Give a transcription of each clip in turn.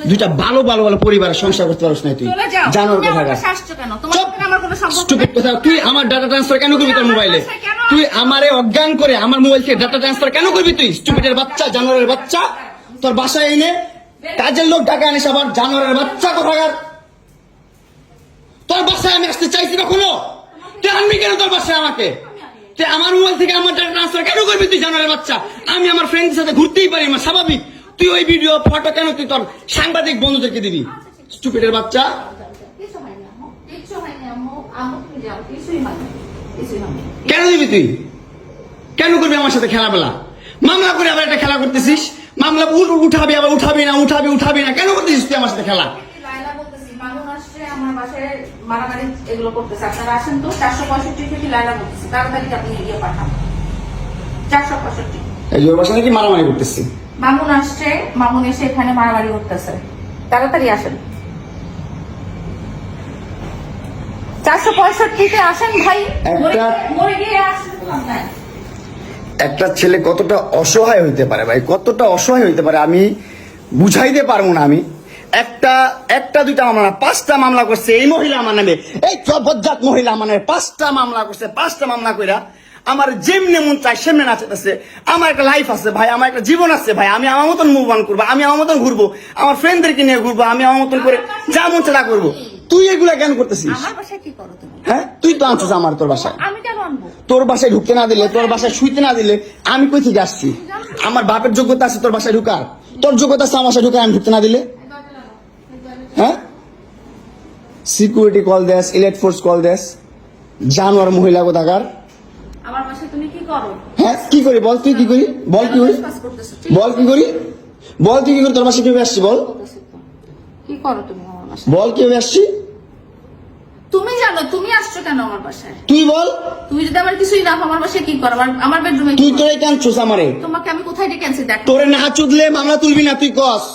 দুইটা ভালো ভালো ভালো পরিবারের সংসার করতে পারছ না তুই জানোর কথা তুই আমার ডাটা ট্রান্সফার কেন করবি তোর মোবাইলে তুই আমারে অজ্ঞান করে আমার মোবাইল থেকে ডাটা ট্রান্সফার কেন করবি তুই স্টুপিডের বাচ্চা জানোয়ারের বাচ্চা তোর বাসায় এনে কাজের লোক ডাকা আনিস আবার জানোয়ারের বাচ্চা কোথাকার তোর বাসায় আমি আসতে চাইছি কখনো তুই আনবি কেন তোর বাসায় আমাকে তুই আমার মোবাইল থেকে আমার ডাটা ট্রান্সফার কেন করবি তুই জানোয়ারের বাচ্চা আমি আমার ফ্রেন্ডের সাথে ঘুরতেই পারি আমার স্বাভাবিক তুই ওই ভিডিও ফটো কেন তুই তোর সাংবাদিক বন্ধুদেরকে দিবি স্টুপিডের বাচ্চা কেন দিবি তুই কেন করবি আমার সাথে খেলাবেলা মামলা করে আবার একটা খেলা করতেছিস মামলা উঠাবি আবার উঠাবি না কেন করতেছিস তুই আমার সাথে খেলা মারামারি এগুলো করতেছে আপনারা আসেন তো 465 থেকে লাইলা বলতেছে তাড়াতাড়ি আপনি এগিয়ে পাঠান 465 এই জোর বাসা নাকি মারামারি করতেছি মামুন আসছে মামুন এসে এখানে মারামারি করতেছে তাড়াতাড়ি আসেন 465 আসেন ভাই মরে গিয়ে আসেন একটা ছেলে কতটা অসহায় হইতে পারে ভাই কতটা অসহায় হইতে পারে আমি বুঝাইতে পারবো না আমি একটা দুইটা মামলা না 5টা মামলা করছে এই মহিলা আমার নামে এই বজ্জাত মহিলা আমার নামে 5টা মামলা করছে 5টা মামলা কইরা আমার যেমনে মন চাই সেমনে নাচতেছে আমার একটা লাইফ আছে ভাই আমার একটা জীবন আছে ভাই আমি আমার মতন মুভ অন করবো আমি আমার মতন ঘুরবো আমার ফ্রেন্ডদেরকে নিয়ে ঘুরবো আমি আমার মতন করে যা মন চাই তা করবো তুই এগুলা কেন করতেছিস আমার বাসায় কি করো তুমি হ্যাঁ তুই তো আনছিস আমার তোর বাসায় আমি কেন আনবো তোর বাসায় ঢুকতে না দিলে তোর বাসায় শুইতে না দিলে আমি কই থেকে আসছি আমার বাপের যোগ্যতা আছে তোর বাসায় ঢুকার তোর যোগ্যতা আছে আমার বাসায় ঢুকার আমি ঢুকতে না দিলে হ্যাঁ সিকিউরিটি কল দেস ইলেট ফোর্স কল দেস জানোয়ার মহিলা কোথাকার আমার বাসায় তুমি কি করো হ্যাঁ কি করি বল তুই কি করি বল কি করি বল কি করি বল তুই কি করি তোর বাসায় কিভাবে আসছি বল কি করো তুমি আমার বাসায় বল কিভাবে আসছি তুমি জানো তুমি আসছো কেন আমার বাসায় তুই বল তুমি যদি আমার কিছুই না আমার বাসায় কি করো আমার বেডরুমে তুই তোরে কাঁদছস আমারে তোমাকে আমি কোথায় ডেকে আনছি দেখ তোরে না চুদলে মামলা তুলবি না তুই কস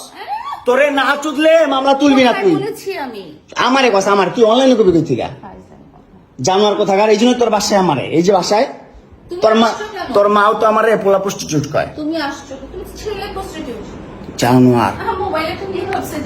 তোরে না চুদলে মামলা তুলবি না তুই বলেছি আমি আমারে কস আমার তুই অনলাইনে কবি কই থেকে জানোয়ার কোথাকার এই জন্য তোর বাসায় আমারে এই যে বাসায় তোর মাও তো আমারে পোলা প্রস্টিটিউট কয় তুমি আসছো তুমি ছেলে প্রস্টিটিউট জানোয়ার মোবাইলে তুমি ভাবছে